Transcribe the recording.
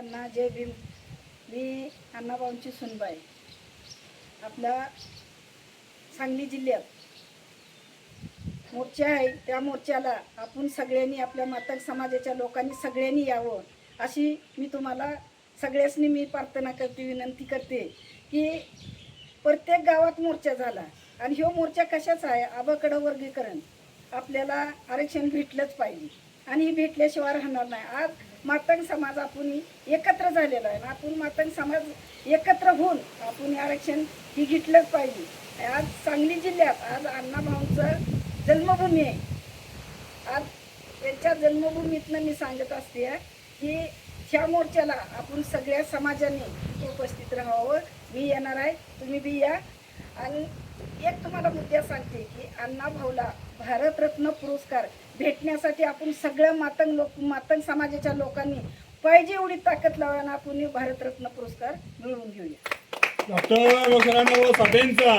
सगळ्यांना जय भीम. मी अण्णाभाऊंची सुनबाई. आपल्या सांगली जिल्ह्यात मोर्चा आहे, त्या मोर्चाला आपण सगळ्यांनी, आपल्या मातंग समाजाच्या लोकांनी सगळ्यांनी यावं अशी मी तुम्हाला सगळ्यांनी मी प्रार्थना करते, विनंती करते की प्रत्येक गावात मोर्चा झाला. आणि ह्यो मोर्चा कशाचा आहे? आबाकडं वर्गीकरण, आपल्याला आरक्षण भेटलंच पाहिजे आणि ही भेटल्याशिवाय राहणार नाही. आज मातंग समाज आपण एकत्र झालेला आहे. आपण मातंग समाज एकत्र होऊन आपण आरक्षण ही घेतलंच पाहिजे. आज सांगली जिल्ह्यात आज अण्णाभाऊंचं जन्मभूमी आहे. आज त्यांच्या जन्मभूमीतनं मी सांगत असते की ह्या मोर्चाला आपण सगळ्या समाजाने उपस्थित राहावं. मी येणार आहे, तुम्ही बी या. आणि एक तुम्हाला मुद्दा सांगते की अण्णाभाऊला भारतरत्न पुरस्कार भेटण्यासाठी आपण सगळ्या मातंग समाजाच्या लोकांनी पाहिजे एवढी ताकद लावून आपण भारतरत्न पुरस्कार मिळवून घेऊया. डॉक्टर वसंतराव साठेंचा